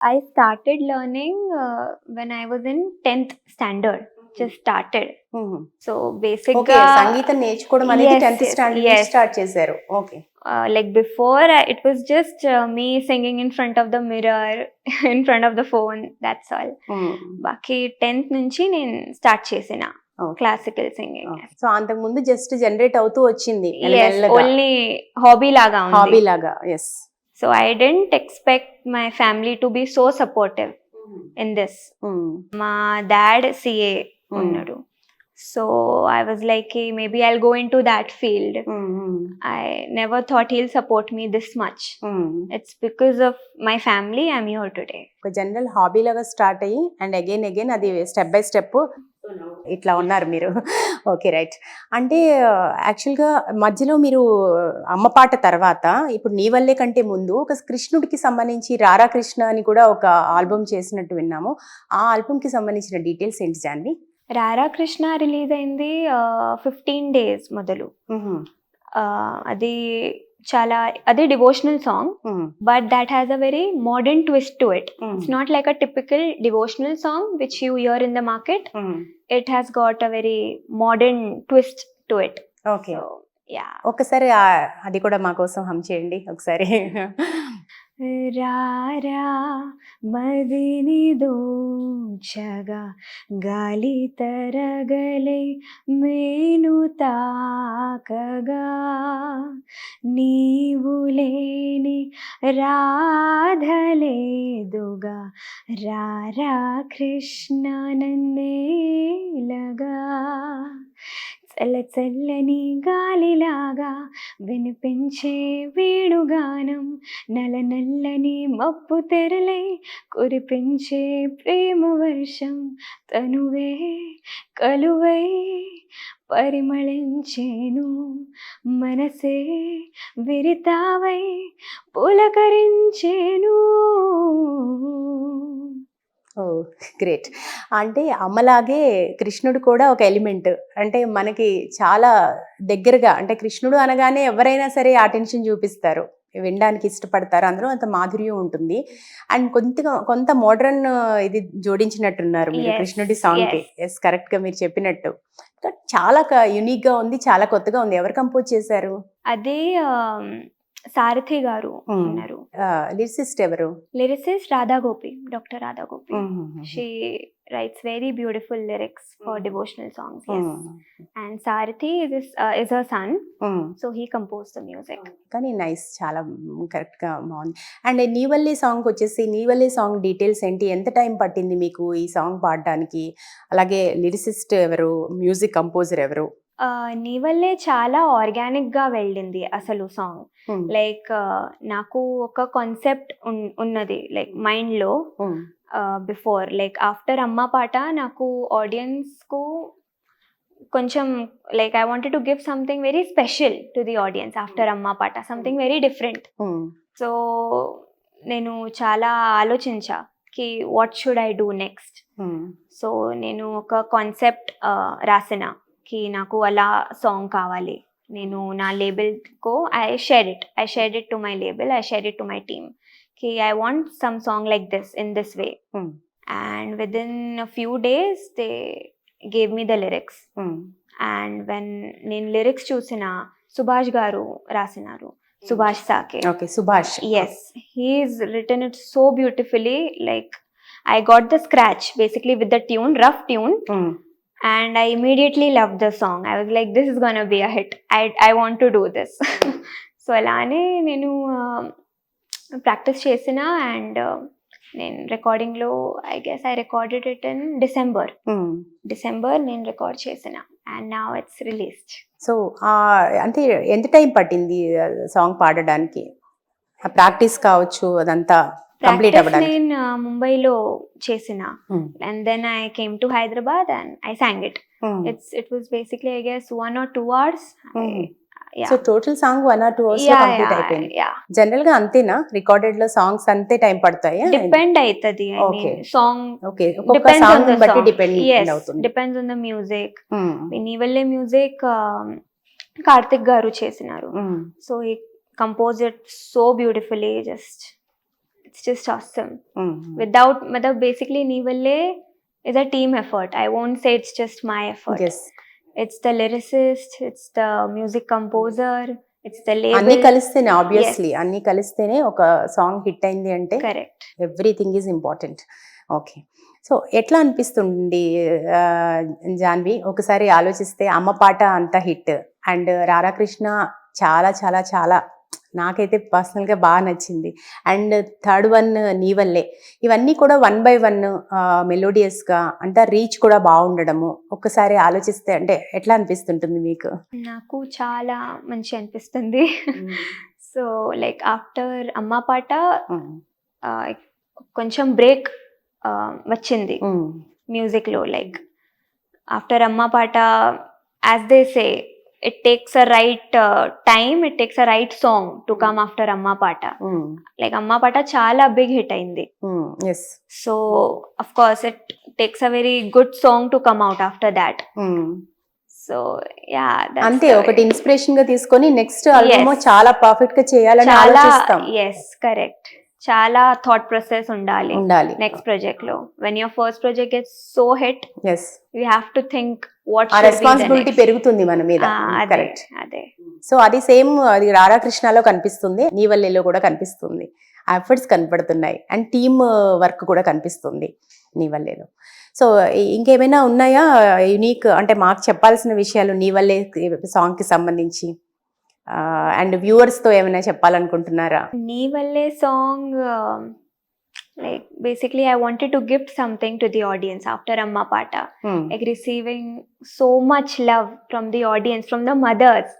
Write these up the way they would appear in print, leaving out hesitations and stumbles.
I started learning when I was in 10th standard. Just started. So basic okay, సంగీతం నేర్చుకోవడం అనేది 10th standard నుంచి start చేశారు. Okay. Like before, it was just me singing in front of the mirror, in front of the phone. That's all. బాకీ 10th నుంచి నేను start చేసిన classical singing. So అంతకు ముందు జస్ట్ జనరేట్ అవుతూ వచ్చింది, ఓన్లీ హాబీ లాగా. హాబీ లాగా. Yes. So I didn't expect my family to be so supportive in this. మా dad CA ఉన్నాడు. So I was like, hey, maybe I'll go into that field. I never thought he'll support me this much. It's because of my family I'm here today. ఒక general hobby లాగా start అయ్యి and again అది step by step ఇట్లా ఉన్నారు మీరు. Okay, right. అంటే యాక్చువల్గా మధ్యలో మీరు అమ్మ పాట తర్వాత ఇప్పుడు నీ వల్లే కంటే ముందు ఒక కృష్ణుడికి సంబంధించి రారా కృష్ణ అని కూడా ఒక ఆల్బమ్ చేసినట్టు విన్నాము. ఆ ఆల్బమ్కి సంబంధించిన డీటెయిల్స్ ఏంటి జాన్వి? రారా కృష్ణ రిలీజ్ అయింది 15 days మొదలు. అది చాలా అదే devotional song, but that has a very modern twist to it. It's not like a typical devotional song which you here in the market. It has got a very modern twist to it. Okay, ఒకసారి అది కూడా మా కోసం హమ్ చేయండి ఒకసారి. రారా మదిని దోచగా గాలి తరగలే మేను తాకగా నీవు లేని రాధలేదుగా రారా కృష్ణ నన్నేలగా చల్ల చల్లని గాలిలాగా వినిపించే వేణుగానం నల్ల నల్లని మబ్బు తెరలై కురిపించే ప్రేమ వర్షం తనువే కలువై పరిమళించేను మనసే విరితావై పులకరించేను. ఓ గ్రేట్. అంటే అమ్మలాగే కృష్ణుడు కూడా ఒక ఎలిమెంట్, అంటే మనకి చాలా దగ్గరగా, అంటే కృష్ణుడు అనగానే ఎవరైనా సరే అటెన్షన్ చూపిస్తారు, వినడానికి ఇష్టపడతారు, అందులో అంత మాధుర్యం ఉంటుంది. అండ్ కొంత మోడర్న్ ఇది జోడించినట్టున్నారు మీరు కృష్ణుడి సాంగ్కి. ఎస్, కరెక్ట్గా మీరు చెప్పినట్టు చాలా యునిక్గా ఉంది, చాలా కొత్తగా ఉంది. ఎవరు కంపోజ్ చేశారు? అదే సారథి గారు ఉన్నారు. లిరిసిస్ట్ ఎవరు? Lyricist Radhagopi, doctor Radhagopi. She writes very beautiful lyrics for devotional songs. And Sarathi is her son, so he composed the music. కానీ నైస్, చాలా కరెక్ట్గా బాగుంది. అండ్ నీ వల్లే సాంగ్ వచ్చేసి, నీ వల్లే సాంగ్ డీటెయిల్స్ ఏంటి? ఎంత టైం పట్టింది మీకు ఈ సాంగ్ పాడడానికి? అలాగే లిరిసిస్ట్ ఎవరు, మ్యూజిక్ కంపోజర్ ఎవరు? నీ వల్లే చాలా ఆర్గానిక్గా వెళ్ళింది అసలు సాంగ్. లైక్ నాకు ఒక కాన్సెప్ట్ ఉన్నది లైక్ మైండ్లో బిఫోర్. లైక్ ఆఫ్టర్ అమ్మ పాట నాకు ఆడియన్స్కు కొంచెం like I wanted to give something very special to the audience after అమ్మ పాట, సంథింగ్ వెరీ డిఫరెంట్. సో నేను చాలా ఆలోచించా కి what should I do next. So నేను ఒక కాన్సెప్ట్ రాసిన కి నాకు అలా సాంగ్ కావాలి. నేను నా లేబుల్కో I shared it to my label, I shared it to my team కి I want some song like this in this way. And within a few days they gave me the lyrics. And when నేను lyrics చూసిన సుభాష్ గారు రాసినారు, Subhash Sake. Okay, Subhash. Yes, he's written it so beautifully. Like I got the scratch basically with the tune, rough tune. And I immediately loved the song. I was like, this is gonna be a hit. I want to do this. So అలానే నేను practice చేసిన and నేను రికార్డింగ్లో I guess I recorded it in December నేను record చేసిన and now it's released. So అంటే ఎంత time పట్టింది సాంగ్ పాడడానికి? ప్రాక్టీస్ కావచ్చు అదంతా కంప్లీట్ అవ్వడానికి? నేను ముంబైలో చేసిన and then I came to Hyderabad and I sang it. It was basically I guess 1 or 2 hours. So total song 1 or 2 hours లో కంప్లీట్ అయిపోయింది. జనరల్ గా అంతేనా? రికార్డెడ్ లో సాంగ్స్ అంతే టైం పడతాయి? డిపెండ్ అవుతుంది సాంగ్. ఓకే, ఒక్కొక్క సాంగ్ బట్టి డిపెండ్ అవుతుంది. Depends on the music. నీ వల్లే మ్యూజిక్ కార్తిక్ గారు చేసినారు. So he compose it so beautifully. Just it's just awesome. Without matlab basically nee valle is a team effort. I won't say it's just my effort. Yes. It's the lyricist, it's the music composer, it's the అన్ని label. కలిస్తేనే obviously అన్ని కలిస్తేనే ఒక song hit అయింది అంటే Correct. Everything is important. Okay. So ఎట్లా అనిపిస్తుంది జాన్వి ఒకసారి ఆలోచిస్తే అమ్మ పాట అంత హిట్ అండ్ రాధాకృష్ణ చాలా చాలా చాలా నాకైతే పర్సనల్గా బాగా నచ్చింది. అండ్ థర్డ్ వన్ నీ వల్లే, ఇవన్నీ కూడా 1 by 1 మెలోడియస్గా అంటే రీచ్ కూడా బాగుండడము ఒక్కసారి ఆలోచిస్తే అంటే ఎట్లా అనిపిస్తుంటుంది మీకు? నాకు చాలా మంచి అనిపిస్తుంది. సో లైక్ ఆఫ్టర్ అమ్మ పాట కొంచెం బ్రేక్ వచ్చింది మ్యూజిక్లో. లైక్ ఆఫ్టర్ అమ్మ పాట as they say it takes a right time, it takes a right song to come after Amma Pata. Like Amma Pata chala big hit ayindi. Yes. So of course it takes a very good song to come out after that. So yeah, that's ante okati inspiration ga తీసుకొని next album చాలా perfect గా చేయాలని ఆలోచిస్తాం. Yes, correct. చాలా thought process ఉండాలి next project లో. When your first project gets so hit, you have to think what responsibility పెరుగుతుంది మన మీద. కరెక్ట్. అదే. సో అది సేమ్ అది రాధాకృష్ణలో కనిపిస్తుంది, నీ వల్లేలో కూడా కనిపిస్తుంది. ఆ ఎఫర్ట్స్ కనపడుతున్నాయి అండ్ టీమ్ వర్క్ కూడా కనిపిస్తుంది నీ వల్లేలో. సో ఇంకేమైనా ఉన్నాయా యునిక్ అంటే మాకు చెప్పాల్సిన విషయాలు నీ వల్లే సాంగ్ కి సంబంధించి అండ్ వ్యూవర్స్ తో ఏమైనా చెప్పాలనుకుంటున్నారా? నీ వల్లే song like basically I wanted to gift something to the audience after Amma Pata. Like receiving so much love from the audience, from the mothers,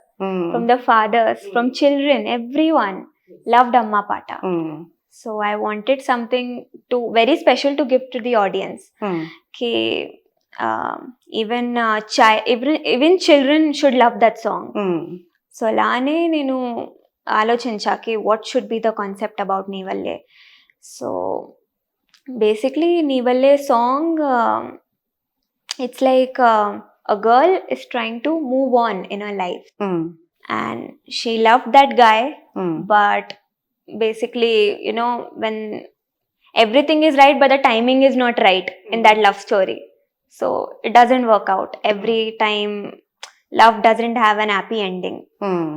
from the fathers, from children, everyone loved Amma Pata. So I wanted something to very special to give to the audience. Even children should love that song. So అలానే నేను ఆలోచించాకి what should be the concept about నీ వల్లే. So basically నీ వల్లే song it's like a girl is trying to move on in her life and she love that guy, but basically you know when everything is right but the timing is not right in that love story, so it doesn't work out every time. Love doesn't have an happy ending.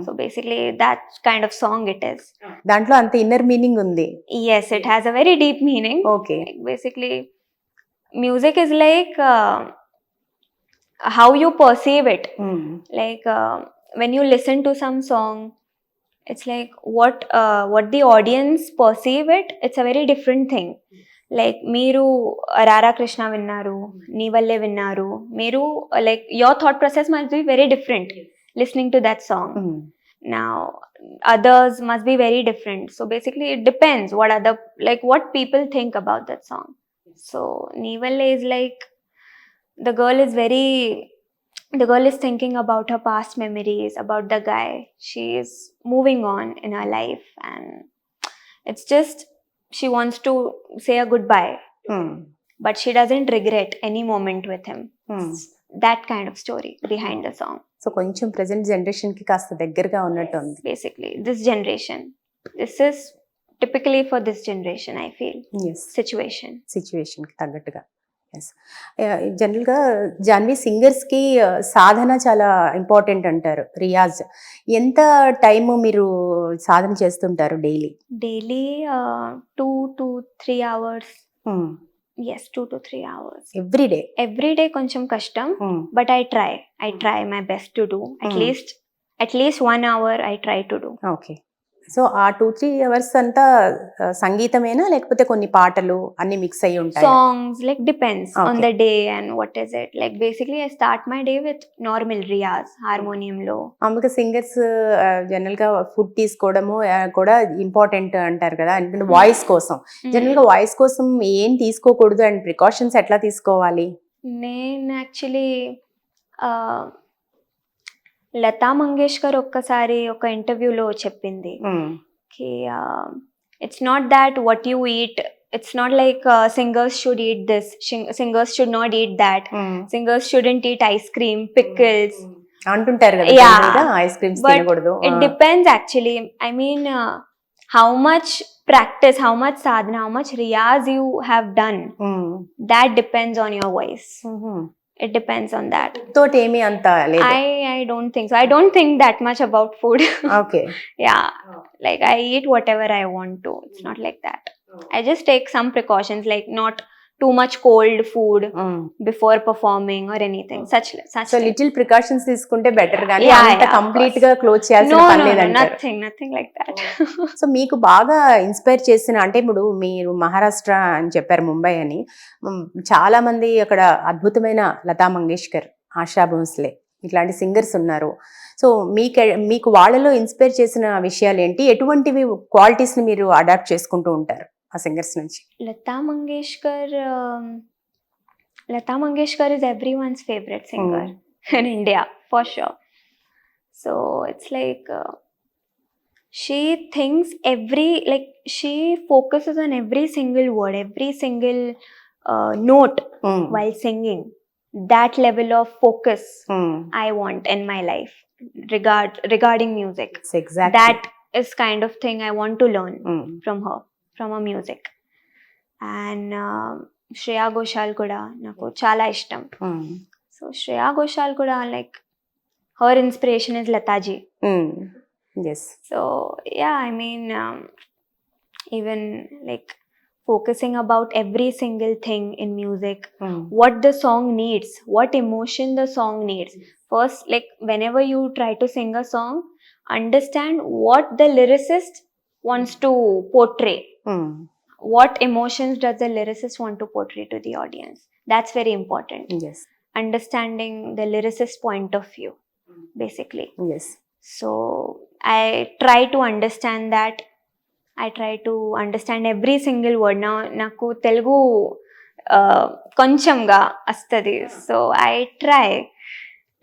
So basically that kind of song it is. Dantlo ante inner meaning undi. Yes, it has a very deep meaning. Okay. Like basically music is like how you perceive it. Like when you listen to some song, it's like what the audience perceive it, it's a very different thing. Like మీరు రాధాకృష్ణ విన్నారు, నీ వల్లే విన్నారు, మీరు like your thought process must be very different listening to that song. Now others must be very different, so basically it depends what people think about that song. So nee valle is like the girl is thinking about her past memories, about the guy. She is moving on in her life and it's just she wants to say a goodbye, but she doesn't regret any moment with him. That kind of story behind the song. So koncham present generation ki kaasta దగ్గరగా ఉన్నట్టు ఉంది. Basically this is typically for this generation, I feel. Yes. situation కి తగ్గట్టుగా. Yes. జనరల్గా జాన్వి సింగర్స్కి సాధన చాలా important అంటారు, రియాజ్. ఎంత time మీరు సాధన చేస్తుంటారు daily? 2 to 3 hours. Yes, 2 to 3 hours. Every day కొంచెం కష్టం, but I try my best to do at least 1 hour I try to do. Okay. So ఆ 2-3 hours అంతా సంగీతమేనా లేకపోతే కొన్ని పాటలు అన్ని మిక్స్ అయ్యి ఉంటాయి? Songs like depends on the day and what is it. Like basically I start my day with normal Riyaz harmonium లో. మామూలుగా సింగర్స్ జనరల్ గా ఫుడ్ తీసుకోవడము కూడా ఇంపార్టెంట్ అంటారు కదా, ఎందుకంటే వాయిస్ కోసం. జనరల్ గా వాయిస్ కోసం ఏం తీసుకోకూడదు అండ్ ప్రికాషన్స్ ఎట్లా తీసుకోవాలి? నేను యాక్చువల్లీ లతా మంగేష్కర్ ఒక్కసారి ఒక ఇంటర్వ్యూలో చెప్పింది కి it's not that what you eat, it's not like singers should eat this, singers should not eat that, singers student eat ice cream, pickles అంటుంటారు కదా, ఐస్ క్రీమ్స్ తినకూడదు. It depends actually. I mean how much practice, how much sadhana, how much riyaz you have done, that depends on your voice. It depends on that. తోటి ఏమీ అంత లేదు. I don't think so. I don't think that much about food. Okay. Yeah, like I eat whatever I want to. It's not like that. I just take some precautions, like not too much cold food before performing or anything. Such so things. Little precautions తీసుకుంటే better గానీ Yeah, అంత yeah, of complete course. గా close చేయాల్సిన No, పని no, no, లేదంటారు. nothing like that. So మీకు బాగా inspire చేసిన అంటే ఇప్పుడు మీరు మహారాష్ట్ర అని చెప్పారు, ముంబై అని. చాలా మంది అక్కడ అద్భుతమైన లతా మంగేష్కర్, ఆశా భోస్లే ఇట్లాంటి సింగర్స్ ఉన్నారు. సో మీకు వాళ్ళలో ఇన్స్పైర్ చేసిన విషయాలు ఏంటి? ఎటువంటివి క్వాలిటీస్ ని మీరు అడాప్ట్ చేసుకుంటూ ఉంటారు ఆ సింగర్స్ నుంచి? Lata Mangeshkar is everyone's favorite singer in India, for sure. So it's like she thinks she focuses on every single word, every single note while singing. That level of focus I want in my life regarding music. Exactly. That is kind of thing I want to learn from her, from her music. And Shreya Ghoshal kuda naku chala ishtam. So Shreya Ghoshal kuda, like, her inspiration is Lata ji. Yes. So yeah, I mean, even like focusing about every single thing in music, what the song needs, what emotion the song needs. First, like, whenever you try to sing a song, understand what the lyricist wants to portray. What emotions does the lyricist want to portray to the audience? That's very important. Yes. Understanding the lyricist point of view, basically. Yes. So I try to understand that. I try to understand every single word. Now naku Telugu koncham ga astadi. So I try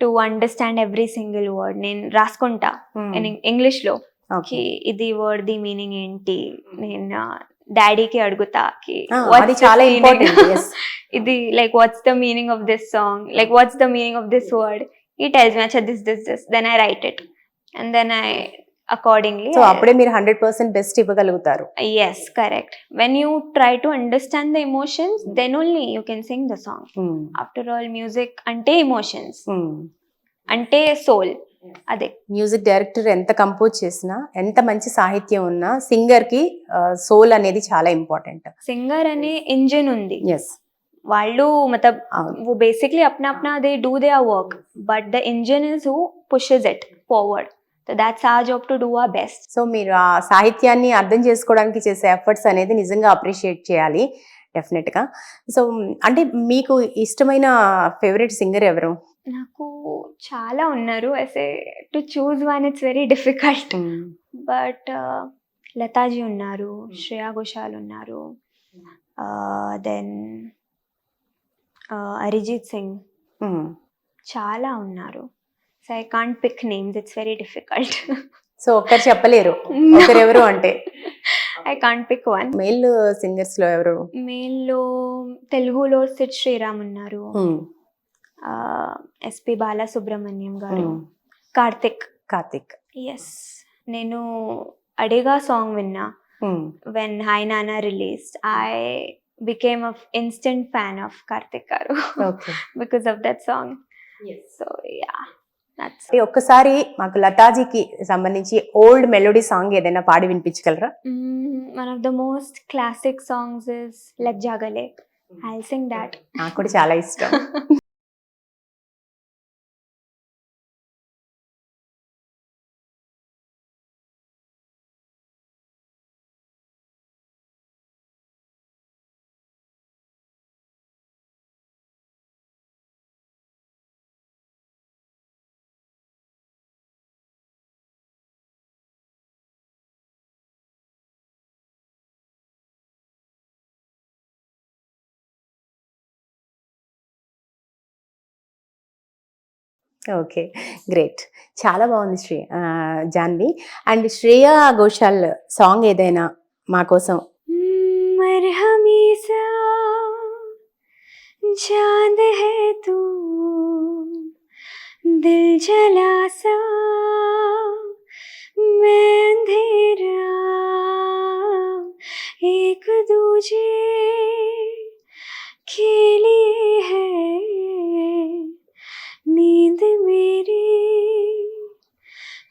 to understand every single word. Nen raskunta in English lo. Okay. Idi word di meaning enti. Nen daddy కి అడుగుతా కి అది చాలా important. yes. ఇది like what's the meaning of this song, like what's the meaning of this word. He tells me acha this, then I write it and then I accordingly. So అప్పుడే మీరు 100% best ఇవ్వగలుగుతారు. Yes, correct. When you try to understand the emotions, then only you can sing the song. After all, music ante emotions, ante soul. అదే music director ఎంత compose చేసినా, ఎంత మంచి సాహిత్యం ఉన్నా, singer కి సోల్ అనేది చాలా ఇంపార్టెంట్. సింగర్ అనే ఇంజిన్ ఉంది. ఎస్. వాళ్ళు మతలబ్ वो basically अपना they do their work, but the engine is who pushes it forward. So that's our job to do our best. So మీరు ఆ సాహిత్యాన్ని అర్థం చేసుకోవడానికి చేసే ఎఫర్ట్స్ అనేది నిజంగా అప్రిషియేట్ చేయాలి డెఫినెట్ గా. సో అంటే మీకు ఇష్టమైన ఫేవరెట్ సింగర్ ఎవరు? నాకు చాలా ఉన్నారు. I say to choose one it's very difficult. But Lataji ఉన్నారు, శ్రేయా ఘోషాల్ ఉన్నారు, దెన్ అరిజిత్ సింగ్, చాలా ఉన్నారు. So I can't pick names, it's very difficult. So ఒక్కరు చెప్పలేరు ఒకరెవరు అంటే? I can't pick one. Male singers లో ఎవరు? మేల్ లో తెలుగులో సిద్ శ్రీరామ్ ఉన్నారు, ఎస్పి బాలసుబ్రహ్మణ్యం గారు, కార్తిక్. ఎస్, నేను అడిగా సాంగ్ విన్నా when Hi Nanna released. I became a instant fan of Karthik garu because of that song. So yeah, ఒక్కసారి మాకు లతాజీకి సంబంధించి ఓల్డ్ మెలోడీ సాంగ్ ఏదైనా పాడి వినిపించగలరా? One of the most classic songs is లగ్ జాగలే. I sing that. నాకు కూడా చాలా ఇష్టం. Okay, great. చాలా బాగుంది జాన్వి. అండ్ శ్రేయా ఘోషాల్ సాంగ్ ఏదైనా మా కోసం? మర్హమీసా చాంద్ హై తూ దిల్ జలాసా మే అంధేరా मुझे खेली है नींद मेरी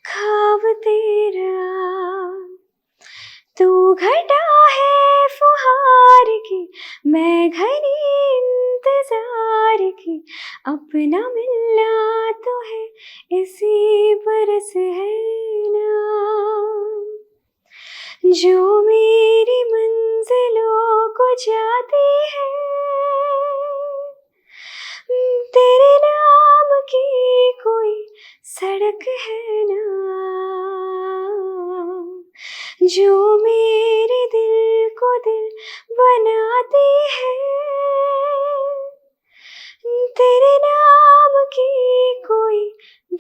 ख्वाब तेरा तू घटा है फुहार की मैं घनी इंतजार की अपना मिलना तो है इसी बरस है ना जो मेरी मंजिलों को जाती है तेरे नाम की कोई सड़क है ना जो मेरे दिल को दिल बनाती है तेरे नाम की कोई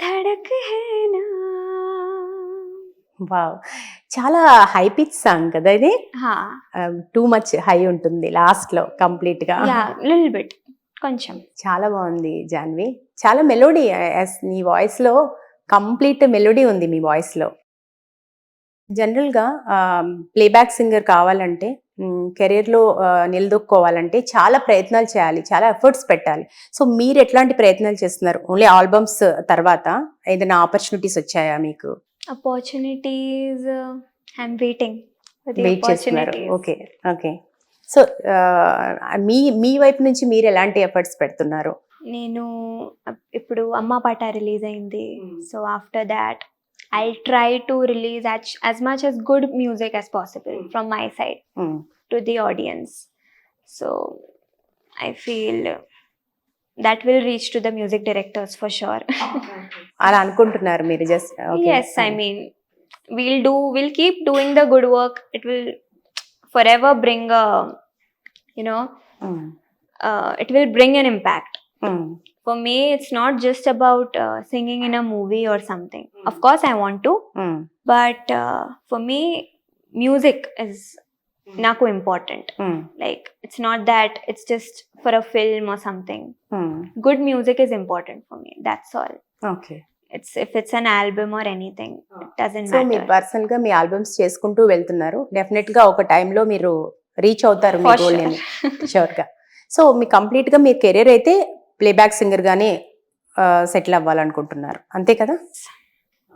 धड़क है ना. వావ్! చాలా హై పిచ్ సాంగ్ కదా ఇది. हाँ టూ మచ్ హై ఉంటుంది లాస్ట్ లో కంప్లీట్ గా. या लिटिल बिट కొంచెం. చాలా బాగుంది జాన్వి. చాలా మెలోడీ, నీ వాయిస్ లో కంప్లీట్ మెలోడీ ఉంది మీ వాయిస్ లో. జనరల్ గా ప్లేబ్యాక్ సింగర్ కావాలంటే కెరీర్ లో నిలదొక్కోవాలంటే చాలా ప్రయత్నాలు చేయాలి, చాలా ఎఫర్ట్స్ పెట్టాలి. సో మీరు ఎట్లాంటి ప్రయత్నాలు చేస్తున్నారు? ఓన్లీ ఆల్బమ్స్ తర్వాత ఏదైనా ఆపర్చునిటీస్ వచ్చాయా మీకు? opportunities I'm waiting for the wait చేస్తున్నారు. opportunities. Okay okay. సో మీ వైపు నుంచి మీరు ఎలాంటి ఎఫర్ట్స్ పెడుతున్నారు? నేను ఇప్పుడు అమ్మ పాట రిలీజ్ అయింది. So after that I try to release as much as good music as possible from my side to the audience. So I feel that will reach to the music directors for sure. అలా అనుకుంటున్నారు మీరు? Just Yes, I mean we'll keep doing the good work. It will forever bring a, you know, it will bring an impact. For me it's not just about singing in a movie or something. Of course I want to, but for me music is naku important. Like it's not that it's just for a film or something. Good music is important for me, that's all. Okay. If it's an album or anything, it doesn't so మీరు matter. Personal గా మీ albums చేసుకుంటూ వెళ్తున్నారు. Definite గా ఒక టైంలో మీరు reach అవుతారు మీ For goal sure. ని. షూర్ గా. సో మీ కంప్లీట్ గా మీ కెరీర్ అయితే ప్లేబ్యాక్ సింగర్ గానే సెటిల్ అవ్వాలనుకుంటున్నారు, అంతే కదా?